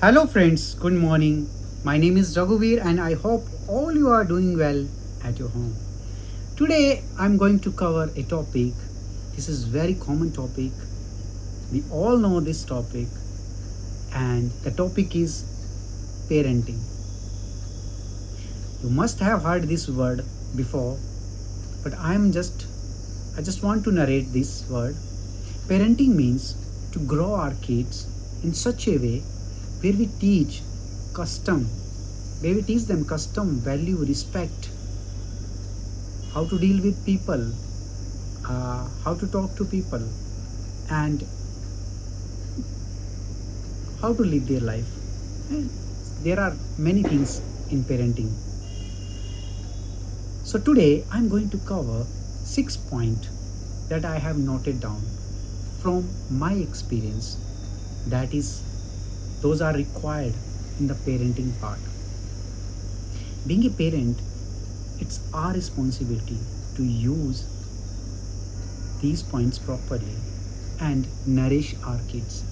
Hello, friends. Good morning. My name is Raghuveer, and I hope all you are doing well at your home. Today, I'm going to cover a topic. This is very common topic. We all know this topic, and the topic is parenting. You must have heard this word before, but I just want to narrate this word. Parenting means to grow our kids in such a way where we teach custom, where we teach them custom, value, respect, how to deal with people, how to talk to people, and how to live their life. And there are many things in parenting. So today I'm going to cover 6 points that I have noted down from my experience. That is, those are required in the parenting part. Being a parent, it's our responsibility to use these points properly and nourish our kids.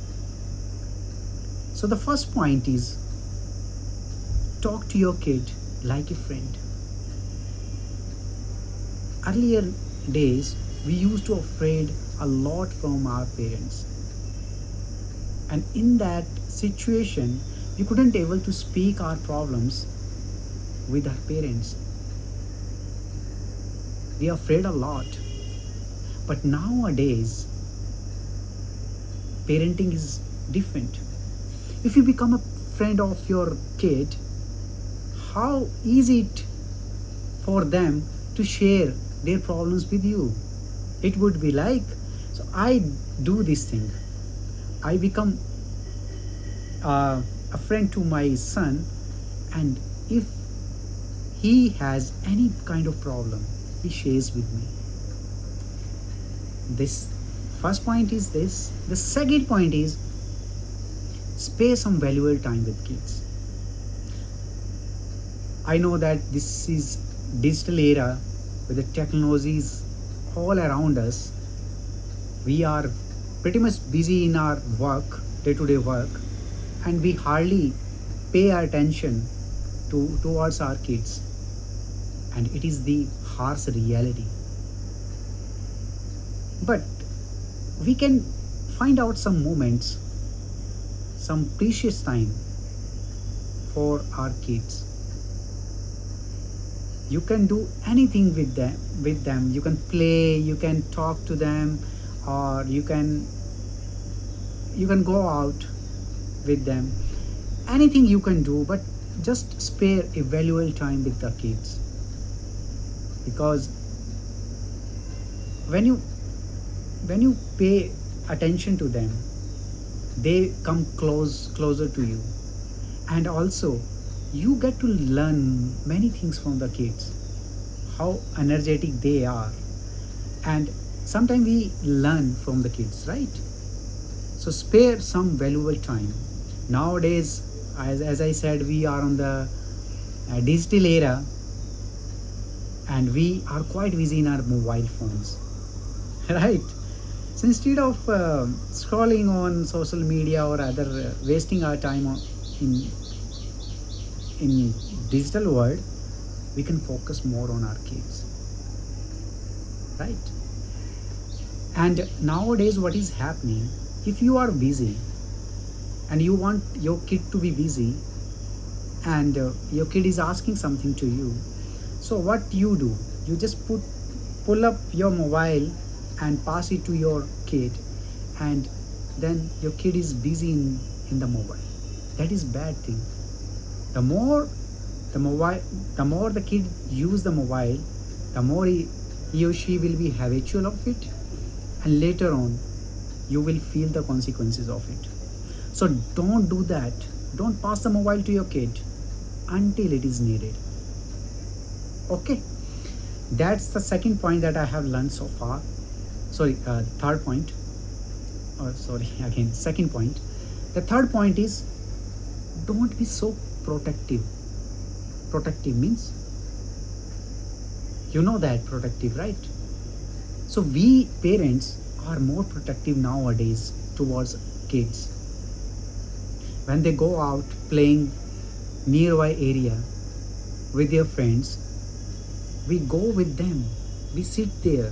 So the first point is talk to your kid like a friend. Earlier days, we used to afraid a lot from our parents, and in that situation we couldn't able to speak our problems with our parents. We are afraid a lot, but nowadays parenting is different. If you become a friend of your kid, how easy it for them to share their problems with you. It would be like, so I do this thing, I become a friend to my son, and if he has any kind of problem, he shares with me. This first point is this. The second point is spare some valuable time with kids. I know that this is digital era with the technologies all around us. We are pretty much busy in our work, day-to-day work, and we hardly pay attention towards our kids, and it is the harsh reality. But we can find out some moments, some precious time for our kids. You can do anything with them. You can play, you can talk to them, or you can go out with them. Anything you can do, but just spare a valuable time with the kids, because when you pay attention to them, they come closer to you, and also you get to learn many things from the kids, how energetic they are, and sometimes we learn from the kids, right? So spare some valuable time. Nowadays, as I said, we are on the digital era, and we are quite busy in our mobile phones, right? So instead of scrolling on social media or other, wasting our time in digital world, we can focus more on our kids, right? And nowadays, what is happening, if you are busy and you want your kid to be busy, and your kid is asking something to you, so what you do, you just pull up your mobile and pass it to your kid, and then your kid is busy in the mobile. That is bad thing. The more the kid use the mobile, the more he or she will be habitual of it, and later on you will feel the consequences of it. So don't do that. Don't pass the mobile to your kid until it is needed. Okay, that's the second point that I have learned so far. Sorry, third point. Oh, sorry, again, second point. The third point is don't be so protective. Protective means, you know that protective, right? So we parents are more protective nowadays towards kids. When they go out playing nearby area with their friends, we go with them, we sit there,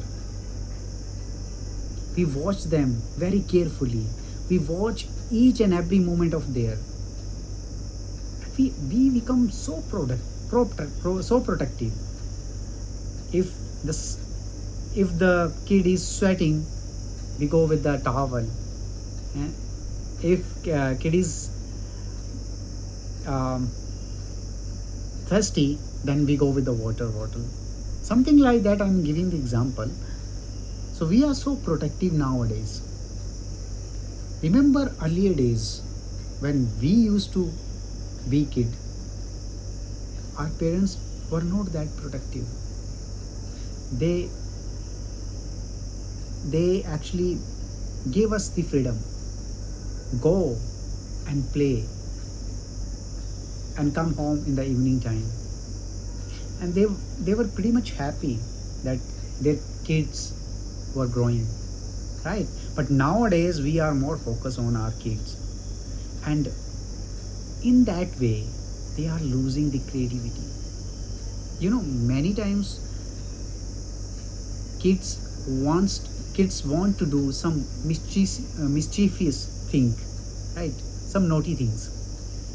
we watch them very carefully, we watch each and every moment of their, we become so so protective. If this if the kid is sweating, we go with the towel. Eh? If kid is um, thirsty, then we go with the water bottle, something like that. I'm giving the example. So we are so protective nowadays. Remember earlier days when we used to be kid, our parents were not that protective. they they actually gave us the freedom, go and play and come home in the evening time, and they were pretty much happy that their kids were growing, right? But nowadays we are more focused on our kids, and in that way they are losing the creativity. Many times kids wants kids want to do some mischievous thing, right? Some naughty things,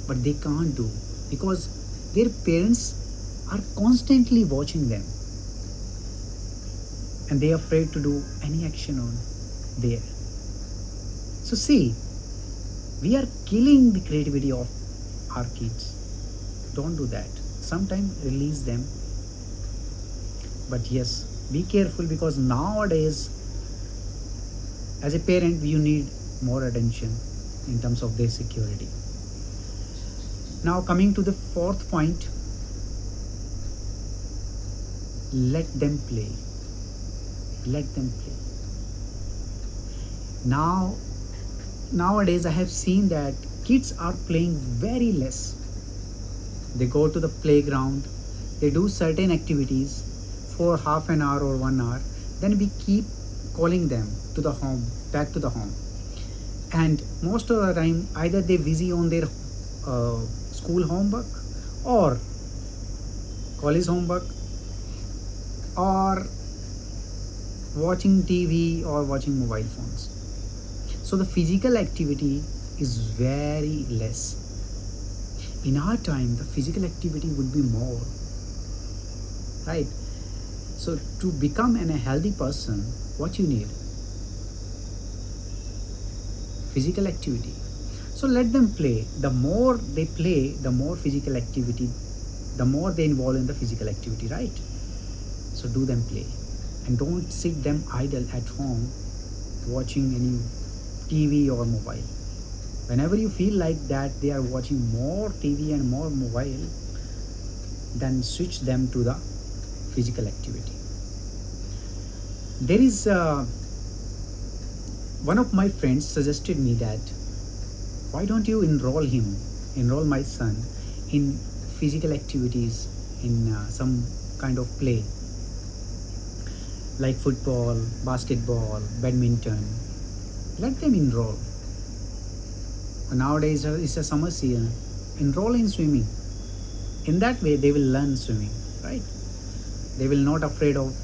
but they can't do because their parents are constantly watching them, and they are afraid to do any action on there. So see, we are killing the creativity of our kids. Don't do that. Sometimes release them, but yes, be careful, because nowadays as a parent you need more attention in terms of their security. Now coming to the fourth point, let them play. Let them play. Nowadays I have seen that kids are playing very less. They go to the playground, they do certain activities for half an hour or 1 hour, then we keep calling them to the home, back to the home, and most of the time either they busy on their school homework or college homework, or watching TV or watching mobile phones. So the physical activity is very less. In our time the physical activity would be more, right? So to become a healthy person, what you need? Physical activity. So let them play. The more they play, the more physical activity, the more they involve in the physical activity, right? So do them play, and don't sit them idle at home watching any TV or mobile. Whenever you feel like that they are watching more TV and more mobile, then switch them to the physical activity. There is one of my friends suggested me that why don't you enroll my son in physical activities, in some kind of play like football, basketball, badminton. Let them enroll. Nowadays it's a summer season. Enroll in swimming. In that way they will learn swimming, right? They will not afraid of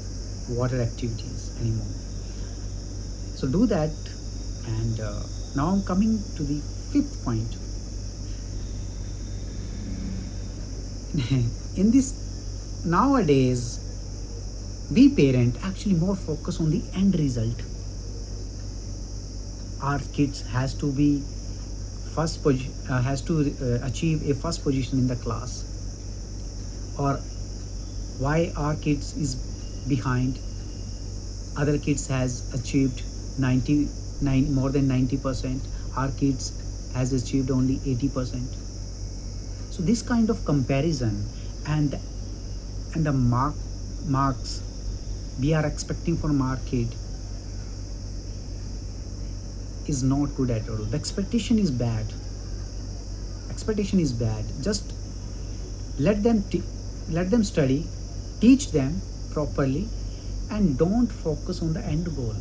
water activities anymore. So do that. And now I'm coming to the fifth point. In this, nowadays we parent actually more focus on the end result. Our kids has to be achieve a first position in the class, or why our kids is behind other kids has achieved 99 more than 90%, our kids has achieved only 80%. So this kind of comparison and the marks we are expecting from our kid is not good at all. The expectation is bad. Just let them study, teach them properly, and don't focus on the end goal.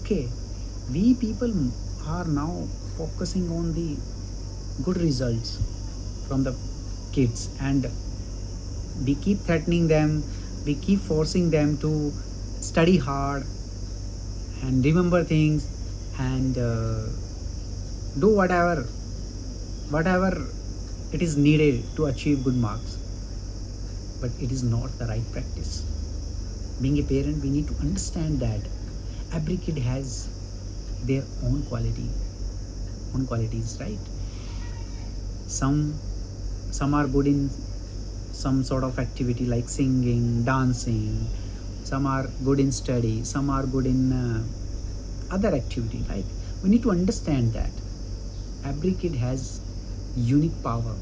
Okay, we people are now focusing on the good results from the kids, and we keep threatening them, we keep forcing them to study hard and remember things, and do whatever it is needed to achieve good marks, but it is not the right practice. Being a parent, we need to understand that every kid has their own qualities, right? Some are good in some sort of activity like singing, dancing. Some are good in study, some are good in other activity. Like, we need to understand that every kid has unique power.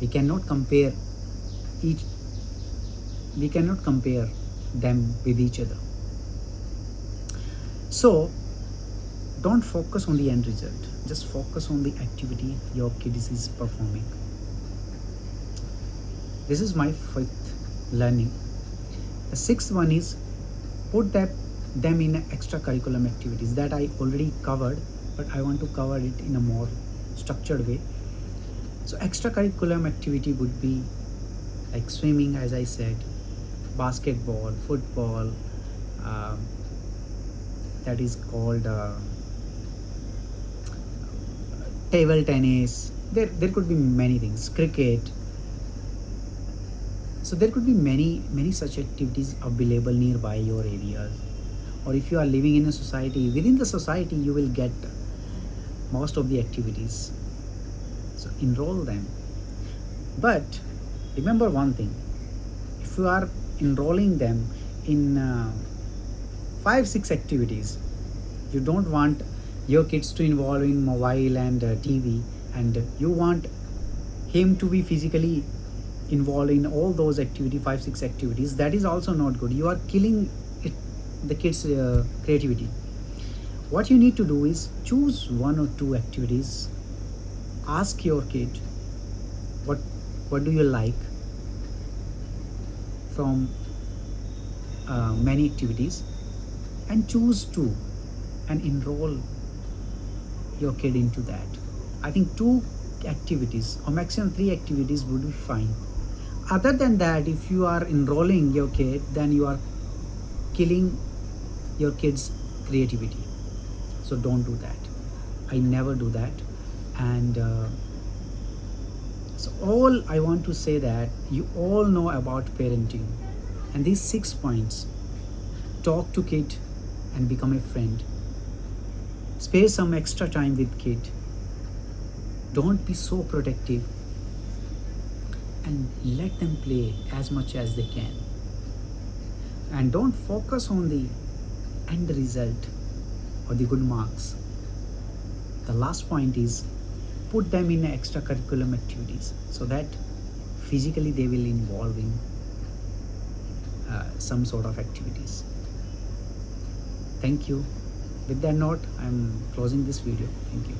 We cannot compare each we cannot compare them with each other. So don't focus on the end result, just focus on the activity your kid is performing. This is my fifth learning. The sixth one is put them in extracurricular activities that I already covered, but I want to cover it in a more structured way. So extracurricular activity would be like swimming, as I said, basketball, football, uh, that is called table tennis. There could be many things, cricket. So there could be many such activities available nearby your areas, or if you are living in a society, within the society you will get most of the activities. So enroll them. But remember one thing: if you are enrolling them in 5-6 activities, you don't want your kids to involve in mobile and TV, and you want him to be physically involved in all those activity 5-6 activities. That is also not good. You are killing it, the kids creativity. What you need to do is choose 1 or 2 activities. Ask your kid what do you like from many activities, and choose 2 and enroll your kid into that. I think 2 activities or maximum 3 activities would be fine. Other than that, if you are enrolling your kid, then you are killing your kids creativity. So don't do that. I never do that. And so all I want to say that you all know about parenting, and these 6 points: talk to kid and become a friend, spare some extra time with kid, don't be so protective, and let them play as much as they can, and don't focus on the end result or the good marks. The last point is put them in extracurricular activities so that physically they will involve in some sort of activities. Thank you. With that note, I'm closing this video. Thank you.